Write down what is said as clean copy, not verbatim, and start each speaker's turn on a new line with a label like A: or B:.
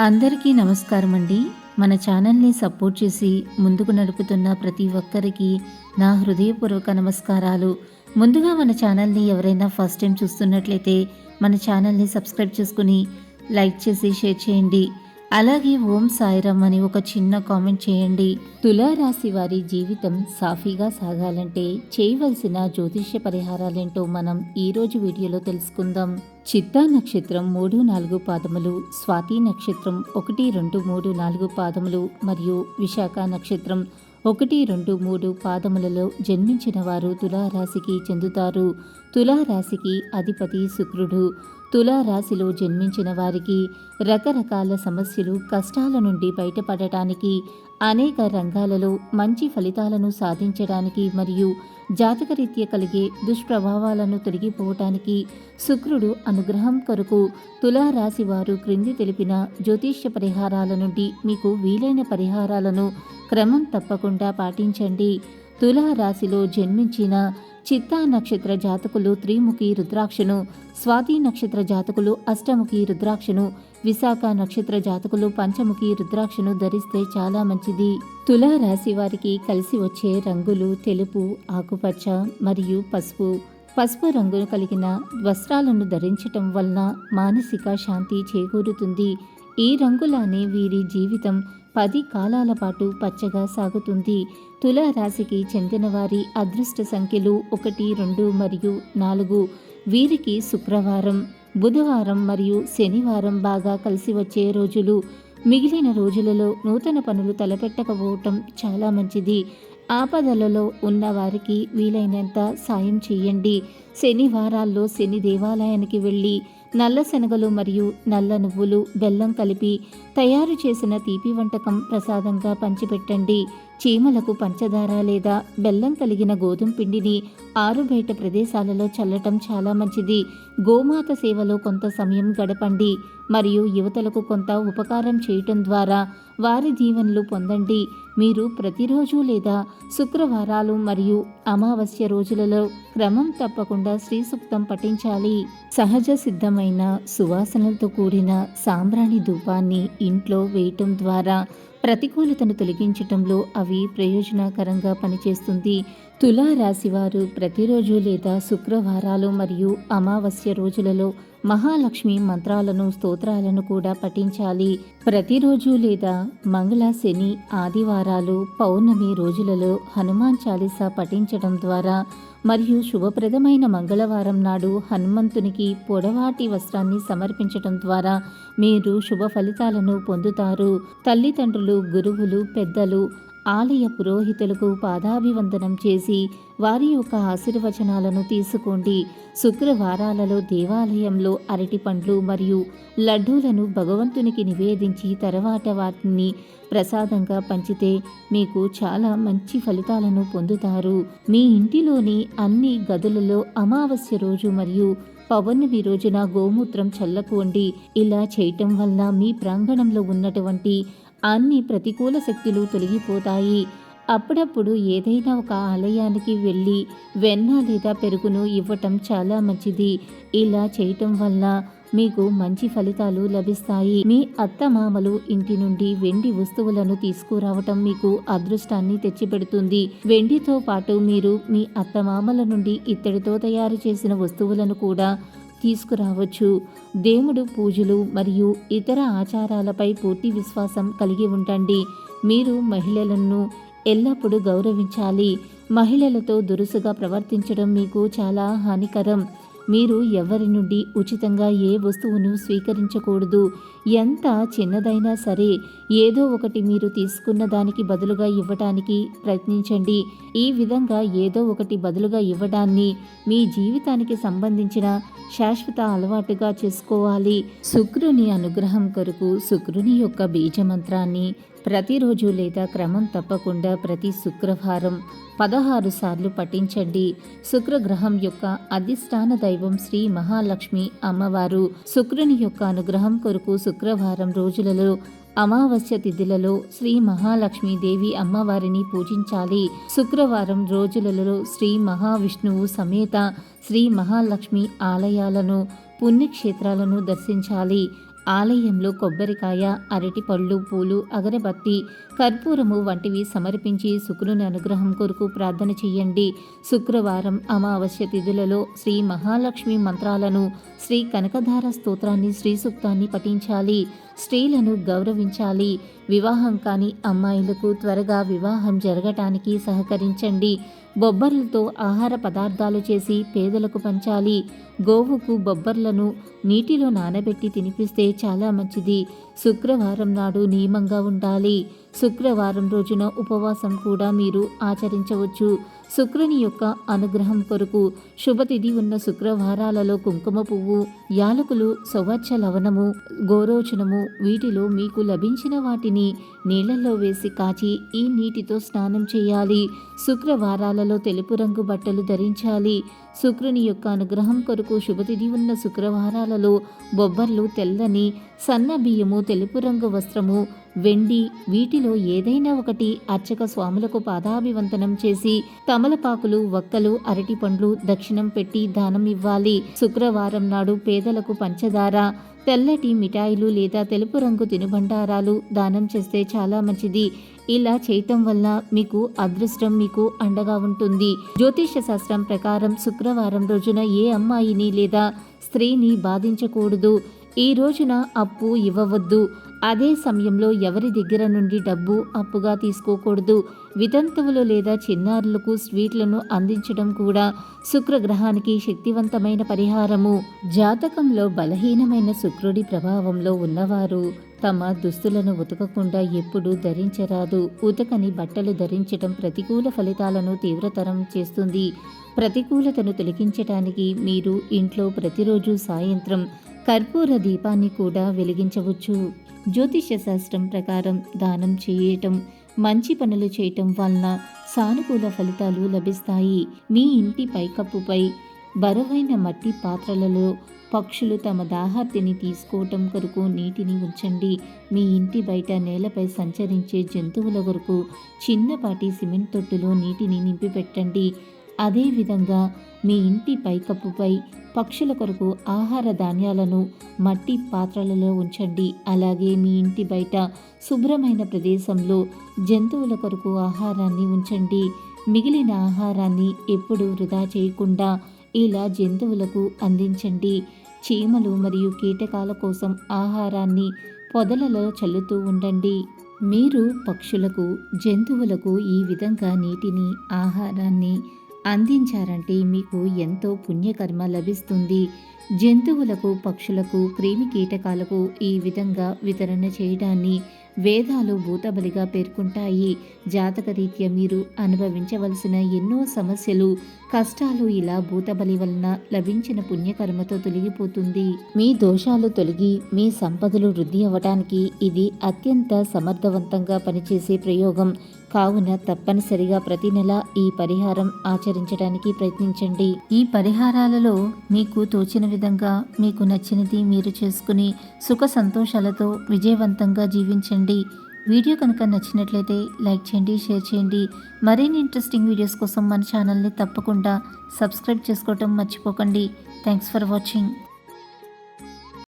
A: అందరికీ నమస్కారం అండి. మన ఛానల్ని సపోర్ట్ చేసి ముందుకు నడుపుతున్న ప్రతి ఒక్కరికి నా హృదయపూర్వక నమస్కారాలు. ముందుగా మన ఛానల్ని ఎవరైనా ఫస్ట్ టైం చూస్తున్నట్లయితే మన ఛానల్ని సబ్స్క్రైబ్ చేసుకుని లైక్ చేసి షేర్ చేయండి. అలాగే ఓం సాయిరామ్ అని ఒక చిన్న కామెంట్ చేయండి. తులారాశి వారి జీవితం సాఫీగా సాగాలంటే చేయవలసిన జ్యోతిష్య పరిహారాలేంటో మనం ఈరోజు వీడియోలో తెలుసుకుందాం. చిత్తా నక్షత్రం 3-4 పాదములు, స్వాతి నక్షత్రం 1-2-3-4 పాదములు మరియు విశాఖ నక్షత్రం 1-2-3 పాదములలో జన్మించిన వారు తులారాశికి చెందుతారు. తులారాశికి అధిపతి శుక్రుడు. తులారాశిలో జన్మించిన వారికి రకరకాల సమస్యలు, కష్టాల నుండి బయటపడటానికి, అనేక రంగాలలో మంచి ఫలితాలను సాధించడానికి మరియు జాతకరీత్యా కలిగే దుష్ప్రభావాలను తొలగిపోవటానికి శుక్రుడు అనుగ్రహం కొరకు తులారాశి వారు క్రింది తెలిపిన జ్యోతిష్య పరిహారాల నుండి మీకు వీలైన పరిహారాలను క్రమం తప్పకుండా పాటించండి. తులారాశిలో జన్మించిన చిత్తా నక్షత్ర జాతకులు త్రిముఖి రుద్రాక్షను, స్వాతి నక్షత్ర జాతకులు అష్టముఖి రుద్రాక్షను, విశాఖ నక్షత్ర జాతకులు పంచముఖి రుద్రాక్షను ధరిస్తే చాలా మంచిది. తులారాశి వారికి కలిసి వచ్చే రంగులు తెలుపు, ఆకుపచ్చ మరియు పసుపు. పసుపు రంగును కలిగిన వస్త్రాలను ధరించటం వలన మానసిక శాంతి చేకూరుతుంది. ఈ రంగులానే వీరి జీవితం 10 కాలాల పాటు పచ్చగా సాగుతుంది. తులారాశికి చెందిన వారి అదృష్ట సంఖ్యలు 1, 2 మరియు 4. వీరికి శుక్రవారం, బుధవారం మరియు శనివారం బాగా కలిసి వచ్చే రోజులు. మిగిలిన రోజులలో నూతన పనులు తలపెట్టకపోవటం చాలా మంచిది. ఆపదలలో ఉన్న వారికి వీలైనంత సాయం చేయండి. శనివారాల్లో శని దేవాలయానికి వెళ్ళి నల్ల శనగలు మరియు నల్ల నువ్వులు, బెల్లం కలిపి తయారు చేసిన తీపి వంటకం ప్రసాదంగా పంచిపెట్టండి. చీమలకు పంచదార లేదా బెల్లం కలిగిన గోధుమ పిండిని ఆరుబయట ప్రదేశాలలో చల్లటం చాలా మంచిది. గోమాత సేవలో కొంత సమయం గడపండి మరియు యువతలకు కొంత ఉపకారం చేయటం ద్వారా వారి దీవెనలు పొందండి. మీరు ప్రతిరోజు లేదా శుక్రవారాలు మరియు అమావాస్య రోజులలో క్రమం తప్పకుండా శ్రీ సూక్తం పఠించాలి. సహజ సిద్ధమైన సువాసనలతో కూడిన సాంబ్రాణి ధూపాన్ని ఇంట్లో వేయటం ద్వారా ప్రతికూలతను తొలగించటంలో అవి ప్రయోజనకరంగా పనిచేస్తుంది. తులారాశి వారు ప్రతిరోజు లేదా శుక్రవారాలు మరియు అమావాస్య రోజులలో మహాలక్ష్మి మంత్రాలను, స్తోత్రాలను కూడా పఠించాలి. ప్రతిరోజు లేదా మంగళ, శని, ఆదివారాలు, పౌర్ణమి రోజులలో హనుమాన్ చాలీసా పఠించడం ద్వారా మరియు శుభప్రదమైన మంగళవారం నాడు హనుమంతునికి పొడవాటి వస్త్రాన్ని సమర్పించడం ద్వారా మీరు శుభ ఫలితాలను పొందుతారు. తల్లిదండ్రులు, గురువులు, పెద్దలు, ఆలయ పురోహితులకు పాదాభివందనం చేసి వారి యొక్క ఆశీర్వచనాలను తీసుకోండి. శుక్రవారాలలో దేవాలయంలో అరటి పండ్లు మరియు లడ్డూలను భగవంతునికి నివేదించి తర్వాత వాటిని ప్రసాదంగా పంచితే మీకు చాలా మంచి ఫలితాలను పొందుతారు. మీ ఇంటిలోని అన్ని గదులలో అమావాస్య రోజు మరియు పౌర్ణమి రోజున గోమూత్రం చల్లకోండి. ఇలా చేయటం వల్ల మీ ప్రాంగణంలో ఉన్నటువంటి అన్ని ప్రతికూల శక్తులు తొలగిపోతాయి. అప్పుడప్పుడు ఏదైనా ఒక ఆలయానికి వెళ్ళి వెన్న లేదా పెరుగును ఇవ్వటం చాలా మంచిది. ఇలా చేయటం వల్ల మీకు మంచి ఫలితాలు లభిస్తాయి. మీ అత్తమామలు ఇంటి నుండి వెండి వస్తువులను తీసుకురావటం మీకు అదృష్టాన్ని తెచ్చిపెడుతుంది. వెండితో పాటు మీరు మీ అత్తమామల నుండి ఇత్తడితో తయారు చేసిన వస్తువులను కూడా తీసుకురావచ్చు. దేవుడు పూజలు మరియు ఇతర ఆచారాలపై పూర్తి విశ్వాసం కలిగి ఉండండి. మీరు మహిళలను ఎల్లప్పుడూ గౌరవించాలి. మహిళలతో దురుసుగా ప్రవర్తించడం మీకు చాలా హానికరం. మీరు ఎవరి నుండి ఉచితంగా ఏ వస్తువును స్వీకరించకూడదు. ఎంత చిన్నదైనా సరే ఏదో ఒకటి మీరు తీసుకున్న దానికి బదులుగా ఇవ్వడానికి ప్రయత్నించండి. ఈ విధంగా ఏదో ఒకటి బదులుగా ఇవ్వడాన్ని మీ జీవితానికి సంబంధించిన శాశ్వత అలవాటుగా చేసుకోవాలి. శుక్రుని అనుగ్రహం కొరకు శుక్రుని యొక్క బీజమంత్రాన్ని ప్రతిరోజు లేదా క్రమం తప్పకుండా ప్రతి శుక్రవారం 16 సార్లు పఠించండి. శుక్రగ్రహం యొక్క అధిష్టాన దైవం శ్రీ మహాలక్ష్మి అమ్మవారు. శుక్రుని యొక్క అనుగ్రహం కొరకు శుక్రవారం రోజులలో అమావాస్య తిథులలో శ్రీ మహాలక్ష్మి దేవి అమ్మవారిని పూజించాలి. శుక్రవారం రోజులలో శ్రీ మహావిష్ణువు సమేత శ్రీ మహాలక్ష్మి ఆలయాలను, పుణ్యక్షేత్రాలను దర్శించాలి. ఆలయంలో కొబ్బరికాయ, అరటి పళ్ళు, పూలు, అగరబత్తి, కర్పూరము వంటివి సమర్పించి శుక్రుని అనుగ్రహం కొరకు ప్రార్థన చేయండి. శుక్రవారం అమావాస్య తిథులలో శ్రీ మహాలక్ష్మి మంత్రాలను, శ్రీ కనకధార స్తోత్రాన్ని, శ్రీ సూక్తాన్ని పఠించాలి. స్త్రీలను గౌరవించాలి. వివాహం కాని అమ్మాయిలకు త్వరగా వివాహం జరగటానికి సహకరించండి. బొబ్బర్లతో ఆహార పదార్థాలు చేసి పేదలకు పంచాలి. గోవుకు బొబ్బర్లను నీటిలో నానబెట్టి తినిపిస్తే చాలా మంచిది. శుక్రవారం నాడు నియమంగా ఉండాలి. శుక్రవారం రోజున ఉపవాసం కూడా మీరు ఆచరించవచ్చు. శుక్రుని యొక్క అనుగ్రహం కొరకు శుభతిథి ఉన్న శుక్రవారాలలో కుంకుమ పువ్వు, యాలకులు, సౌవచ్చ లవణము, గోరోచనము వీటిలో మీకు లభించిన వాటిని నీళ్లలో వేసి కాచి ఈ నీటితో స్నానం చేయాలి. శుక్రవారాలలో తెలుపు రంగు బట్టలు ధరించాలి. శుక్రుని యొక్క అనుగ్రహం కొరకు శుభతిథి ఉన్న శుక్రవారాలలో బొబ్బర్లు, తెల్లని సన్న బియ్యము, తెలుపు రంగు వస్త్రము, వెండి వీటిలో ఏదైనా ఒకటి అర్చక స్వాములకు పాదాభివందనం చేసి తమలపాకులు, వక్కలు, అరటి పండ్లు దక్షిణం పెట్టి దానం ఇవ్వాలి. శుక్రవారం నాడు పేదలకు పంచదార, తెల్లటి మిఠాయిలు లేదా తెలుపు రంగు తినుబండారాలు దానం చేస్తే చాలా మంచిది. ఇలా చేయటం వల్ల మీకు అదృష్టం మీకు అండగా ఉంటుంది. జ్యోతిష్య శాస్త్రం ప్రకారం శుక్రవారం రోజున ఏ అమ్మాయిని లేదా స్త్రీని బాధించకూడదు. ఈ రోజున అప్పు ఇవ్వవద్దు. అదే సమయంలో ఎవరి దగ్గర నుండి డబ్బు అప్పుగా తీసుకోకూడదు. వితంతువులు లేదా చిన్నారులకు స్వీట్లను అందించడం కూడా శుక్రగ్రహానికి శక్తివంతమైన పరిహారము. జాతకంలో బలహీనమైన శుక్రుడి ప్రభావంలో ఉన్నవారు తమ దుస్తులను ఉతకకుండా ఎప్పుడూ ధరించరాదు. ఉతకని బట్టలు ధరించడం ప్రతికూల ఫలితాలను తీవ్రతరం చేస్తుంది. ప్రతికూలతను తొలగించటానికి మీరు ఇంట్లో ప్రతిరోజు సాయంత్రం కర్పూర దీపాన్ని కూడా వెలిగించవచ్చు. జ్యోతిష్య శాస్త్రం ప్రకారం దానం చేయటం, మంచి పనులు చేయటం వలన సానుకూల ఫలితాలు లభిస్తాయి. మీ ఇంటి పైకప్పుపై బరువైన మట్టి పాత్రలలో పక్షులు తమ దాహార్తిని తీసుకోవటం కొరకు నీటిని ఉంచండి. మీ ఇంటి బయట నేలపై సంచరించే జంతువుల కొరకు చిన్నపాటి సిమెంట్ తొట్టులో నీటిని నింపి పెట్టండి. అదేవిధంగా మీ ఇంటి పైకప్పుపై పక్షుల కొరకు ఆహార ధాన్యాలను మట్టి పాత్రలలో ఉంచండి. అలాగే మీ ఇంటి బయట శుభ్రమైన ప్రదేశంలో జంతువుల కొరకు ఆహారాన్ని ఉంచండి. మిగిలిన ఆహారాన్ని ఎప్పుడూ వృధా చేయకుండా ఇలా జంతువులకు అందించండి. చీమలు మరియు కీటకాల కోసం ఆహారాన్ని పొదలలో చల్లుతూ ఉండండి. మీరు పక్షులకు, జంతువులకు ఈ విధంగా నీటిని, ఆహారాన్ని అందించారంటే మీకు ఎంతో పుణ్యకర్మ లభిస్తుంది. జంతువులకు, పక్షులకు, క్రిమి కీటకాలకు ఈ విధంగా వితరణ చేయడాన్ని వేదాలు భూతబలిగా పేర్కొంటాయి. జాతకరీత్యా మీరు అనుభవించవలసిన ఎన్నో సమస్యలు, కష్టాలు ఇలా భూతబలి వలన లభించిన పుణ్యకర్మతో తొలగిపోతుంది. మీ దోషాలు తొలగి మీ సంపదలు వృద్ధి అవ్వడానికి ఇది అత్యంత సమర్థవంతంగా పనిచేసే ప్రయోగం. కావున తప్పనిసరిగా ప్రతి నెల ఈ పరిహారం ఆచరించడానికి ప్రయత్నించండి. ఈ పరిహారాలలో మీకు తోచిన విధంగా మీకు నచ్చినది మీరు చేసుకుని సుఖ సంతోషాలతో విజయవంతంగా జీవించండి. వీడియో కనుక నచ్చినట్లయితే లైక్ చేయండి, షేర్ చేయండి. మరిన్ని ఇంట్రెస్టింగ్ వీడియోస్ కోసం మన ఛానల్ని తప్పకుండా సబ్స్క్రైబ్ చేసుకోవటం మర్చిపోకండి. Thanks for watching.